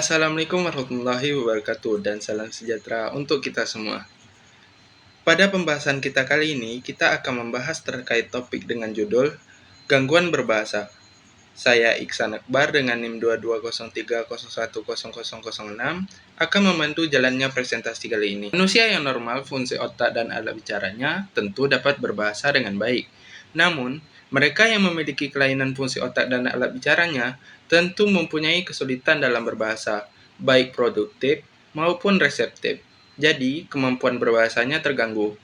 Assalamualaikum warahmatullahi wabarakatuh dan salam sejahtera untuk kita semua. Pada pembahasan kita kali ini, kita akan membahas terkait topik dengan judul Gangguan Berbahasa. Saya Iksan Akbar dengan NIM 2203010006 akan membantu jalannya presentasi kali ini. Manusia yang normal, fungsi otak dan alat bicaranya tentu dapat berbahasa dengan baik. Namun, mereka yang memiliki kelainan fungsi otak dan alat bicaranya tentu mempunyai kesulitan dalam berbahasa, baik produktif maupun reseptif. Jadi, kemampuan berbahasanya terganggu.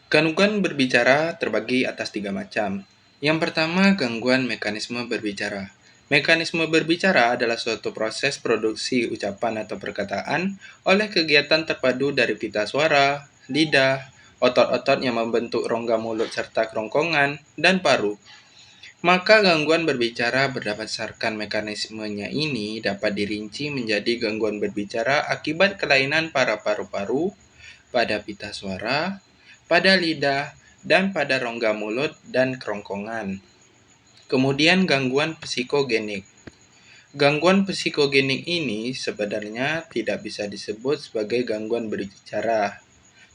Gangguan berbicara terbagi atas 3 macam. Yang pertama, gangguan mekanisme berbicara. Mekanisme berbicara adalah suatu proses produksi ucapan atau perkataan oleh kegiatan terpadu dari pita suara, lidah, otot-otot yang membentuk rongga mulut serta kerongkongan, dan paru. Maka gangguan berbicara berdasarkan mekanismenya ini dapat dirinci menjadi gangguan berbicara akibat kelainan pada paru-paru, pada pita suara, pada lidah, dan pada rongga mulut dan kerongkongan. Kemudian gangguan psikogenik. Gangguan psikogenik ini sebenarnya tidak bisa disebut sebagai gangguan berbicara.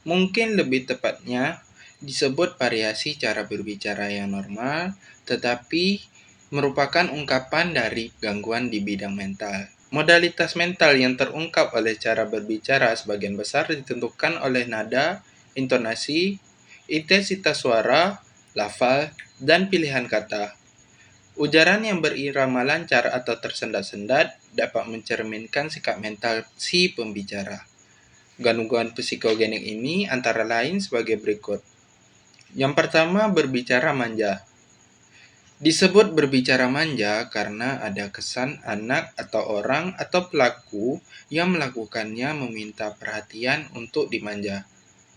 Mungkin lebih tepatnya disebut variasi cara berbicara yang normal, tetapi merupakan ungkapan dari gangguan di bidang mental. Modalitas mental yang terungkap oleh cara berbicara sebagian besar ditentukan oleh nada, intonasi, intensitas suara, lafal, dan pilihan kata. Ujaran yang berirama lancar atau tersendat-sendat dapat mencerminkan sikap mental si pembicara. Gangguan psikogenik ini antara lain sebagai berikut. Yang pertama, berbicara manja. Disebut berbicara manja karena ada kesan anak atau orang atau pelaku yang melakukannya meminta perhatian untuk dimanja.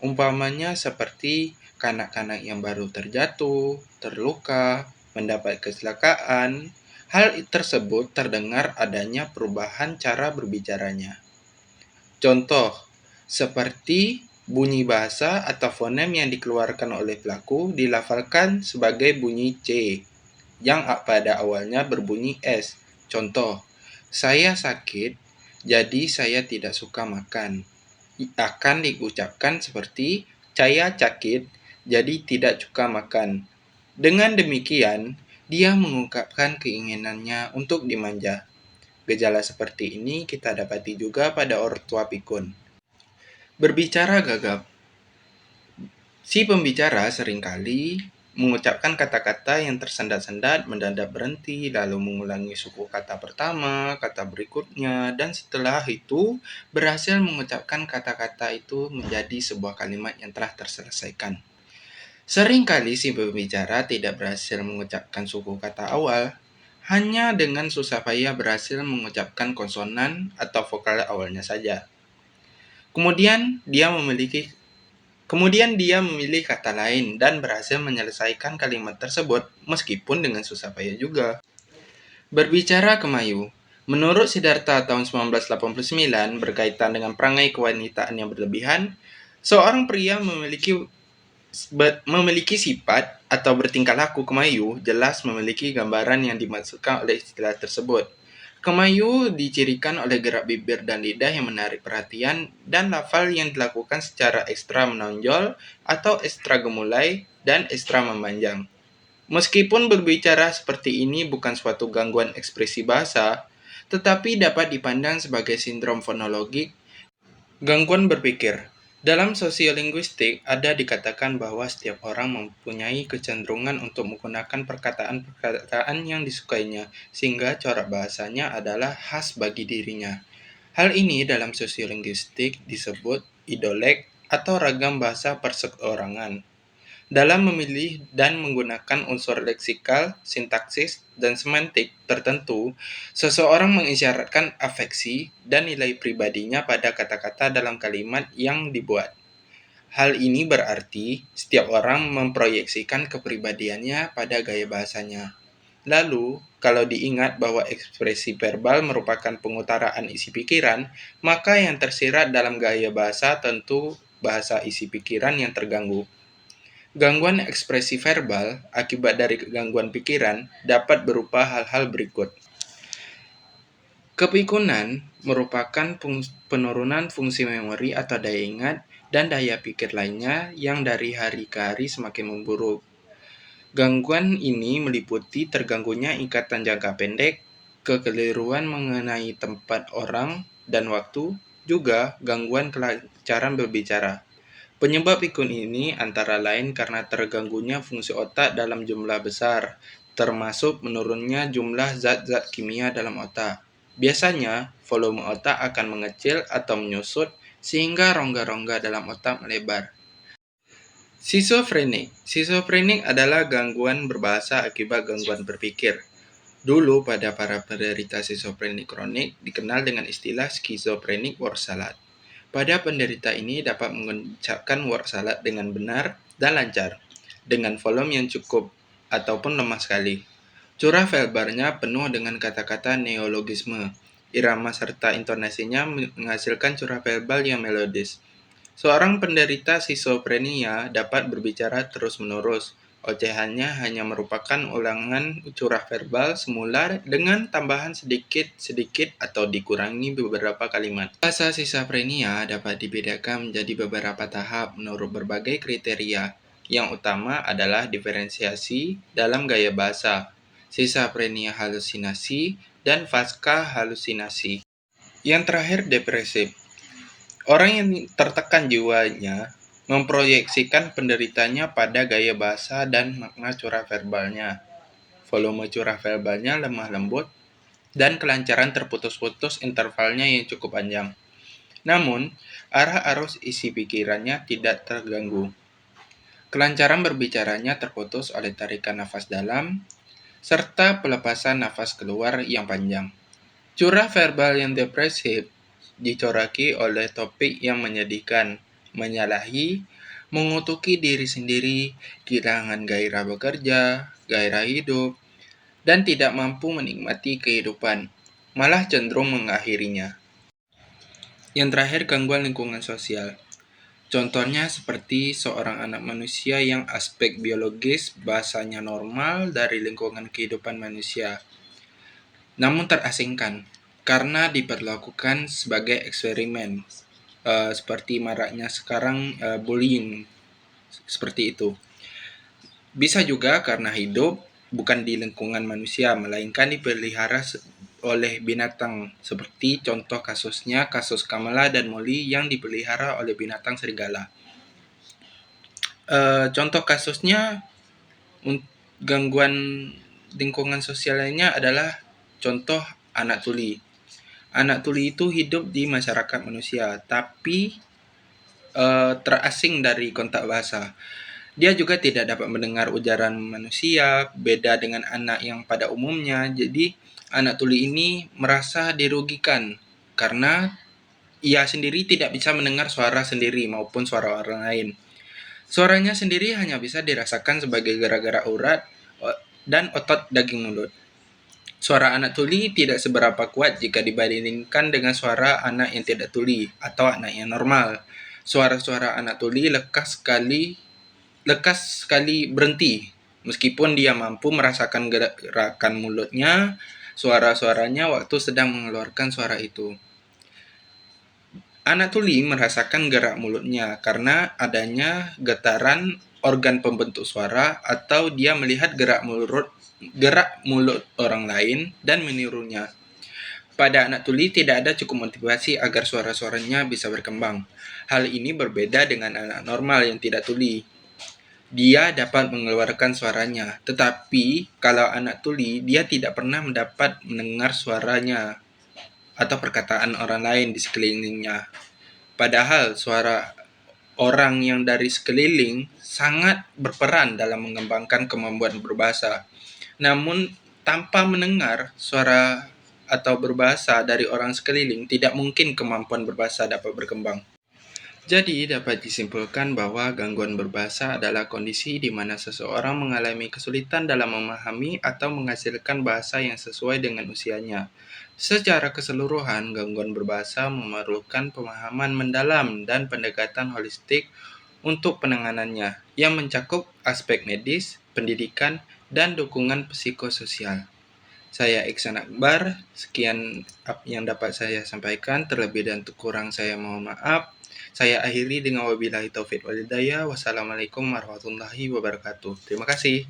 Umpamanya seperti kanak-kanak yang baru terjatuh, terluka, mendapat kecelakaan. Hal tersebut terdengar adanya perubahan cara berbicaranya. Contoh, seperti bunyi bahasa atau fonem yang dikeluarkan oleh pelaku dilafalkan sebagai bunyi C, yang pada awalnya berbunyi S. Contoh, saya sakit, jadi saya tidak suka makan. Akan diucapkan seperti saya sakit, jadi tidak suka makan. Dengan demikian, dia mengungkapkan keinginannya untuk dimanja. Gejala seperti ini kita dapati juga pada ortua pikun. Berbicara gagap. Si pembicara seringkali mengucapkan kata-kata yang tersendat-sendat, mendadak berhenti, lalu mengulangi suku kata pertama, kata berikutnya, dan setelah itu berhasil mengucapkan kata-kata itu menjadi sebuah kalimat yang telah terselesaikan. Seringkali si pembicara tidak berhasil mengucapkan suku kata awal, hanya dengan susah payah berhasil mengucapkan konsonan atau vokal awalnya saja. Kemudian dia memilih kata lain dan berhasil menyelesaikan kalimat tersebut meskipun dengan susah payah juga. Berbicara kemayu. Menurut Siddhartha tahun 1989 berkaitan dengan perangai kewanitaan yang berlebihan, seorang pria memiliki sifat atau bertingkah laku kemayu jelas memiliki gambaran yang dimaksudkan oleh istilah tersebut. Kemayu dicirikan oleh gerak bibir dan lidah yang menarik perhatian dan lafal yang dilakukan secara ekstra menonjol atau ekstra gemulai dan ekstra memanjang. Meskipun berbicara seperti ini bukan suatu gangguan ekspresi bahasa, tetapi dapat dipandang sebagai sindrom fonologik, gangguan berpikir. Dalam sosiolinguistik, ada dikatakan bahwa setiap orang mempunyai kecenderungan untuk menggunakan perkataan-perkataan yang disukainya, sehingga corak bahasanya adalah khas bagi dirinya. Hal ini dalam sosiolinguistik disebut idolek atau ragam bahasa perseorangan. Dalam memilih dan menggunakan unsur leksikal, sintaksis, dan semantik tertentu, seseorang mengisyaratkan afeksi dan nilai pribadinya pada kata-kata dalam kalimat yang dibuat. Hal ini berarti setiap orang memproyeksikan kepribadiannya pada gaya bahasanya. Lalu, kalau diingat bahwa ekspresi verbal merupakan pengutaraan isi pikiran, maka yang tersirat dalam gaya bahasa tentu bahasa isi pikiran yang terganggu. Gangguan ekspresi verbal akibat dari gangguan pikiran dapat berupa hal-hal berikut. Kepikunan merupakan penurunan fungsi memori atau daya ingat dan daya pikir lainnya yang dari hari ke hari semakin memburuk. Gangguan ini meliputi terganggunya ikatan jangka pendek, kekeliruan mengenai tempat orang dan waktu, juga gangguan kelancaran berbicara. Penyebab pikun ini antara lain karena terganggunya fungsi otak dalam jumlah besar, termasuk menurunnya jumlah zat-zat kimia dalam otak. Biasanya, volume otak akan mengecil atau menyusut sehingga rongga-rongga dalam otak melebar. Schizofrenik. Schizofrenik adalah gangguan berbahasa akibat gangguan berpikir. Dulu pada para penderita schizofrenik kronik dikenal dengan istilah skizofrenik word salad. Pada penderita ini dapat mengucapkan word salad dengan benar dan lancar, dengan volume yang cukup ataupun lemah sekali. Curah verbalnya penuh dengan kata-kata neologisme. Irama serta intonasinya menghasilkan curah verbal yang melodis. Seorang penderita skizofrenia dapat berbicara terus-menerus. Ocehannya hanya merupakan ulangan curah verbal semula dengan tambahan sedikit-sedikit atau dikurangi beberapa kalimat. Bahasa skizofrenia dapat dibedakan menjadi beberapa tahap menurut berbagai kriteria. Yang utama adalah diferensiasi dalam gaya bahasa, skizofrenia halusinasi, dan pasca halusinasi. Yang terakhir, depresif. Orang yang tertekan jiwanya memproyeksikan penderitanya pada gaya bahasa dan makna curah verbalnya. Volume curah verbalnya lemah lembut dan kelancaran terputus-putus intervalnya yang cukup panjang. Namun, arah arus isi pikirannya tidak terganggu. Kelancaran berbicaranya terputus oleh tarikan nafas dalam serta pelepasan nafas keluar yang panjang. Curah verbal yang depresif dicoraki oleh topik yang menyedihkan, menyalahi, mengutuki diri sendiri, kehilangan gairah bekerja, gairah hidup, dan tidak mampu menikmati kehidupan, malah cenderung mengakhirinya. Yang terakhir, gangguan lingkungan sosial. Contohnya seperti seorang anak manusia yang aspek biologis bahasanya normal dari lingkungan kehidupan manusia, namun terasingkan karena diperlakukan sebagai eksperimen, seperti maraknya sekarang bullying, seperti itu. Bisa juga karena hidup bukan di lingkungan manusia, melainkan dipelihara oleh binatang, seperti contoh kasusnya kasus Kamala dan Molly yang dipelihara oleh binatang serigala. Contoh kasusnya gangguan lingkungan sosial lainnya adalah contoh anak tuli. Anak tuli itu hidup di masyarakat manusia, tapi terasing dari kontak bahasa. Dia juga tidak dapat mendengar ujaran manusia, beda dengan anak yang pada umumnya. Jadi, anak tuli ini merasa dirugikan karena ia sendiri tidak bisa mendengar suara sendiri maupun suara orang lain. Suaranya sendiri hanya bisa dirasakan sebagai gerak-gerak urat dan otot daging mulut. Suara anak tuli tidak seberapa kuat jika dibandingkan dengan suara anak yang tidak tuli atau anak yang normal. Suara-suara anak tuli lekas sekali berhenti, meskipun dia mampu merasakan gerakan mulutnya, suara-suaranya waktu sedang mengeluarkan suara itu. Anak tuli merasakan gerak mulutnya karena adanya getaran organ pembentuk suara atau dia melihat gerak mulut orang lain dan menirunya. Pada anak tuli tidak ada cukup motivasi agar suara-suaranya bisa berkembang. Hal ini berbeda dengan anak normal yang tidak tuli. Dia dapat mengeluarkan suaranya, tetapi kalau anak tuli, dia tidak pernah dapat mendengar suaranya atau perkataan orang lain di sekelilingnya. Padahal suara orang yang dari sekeliling sangat berperan dalam mengembangkan kemampuan berbahasa. Namun, tanpa mendengar suara atau berbahasa dari orang sekeliling, tidak mungkin kemampuan berbahasa dapat berkembang. Jadi, dapat disimpulkan bahwa gangguan berbahasa adalah kondisi di mana seseorang mengalami kesulitan dalam memahami atau menghasilkan bahasa yang sesuai dengan usianya. Secara keseluruhan, gangguan berbahasa memerlukan pemahaman mendalam dan pendekatan holistik untuk penanganannya, yang mencakup aspek medis, pendidikan, dan dukungan psikososial. Saya Iksan Akbar, sekian yang dapat saya sampaikan, terlebih dan kurang saya mohon maaf. Saya akhiri dengan wabillahi taufik walhidayah. Wassalamualaikum warahmatullahi wabarakatuh. Terima kasih.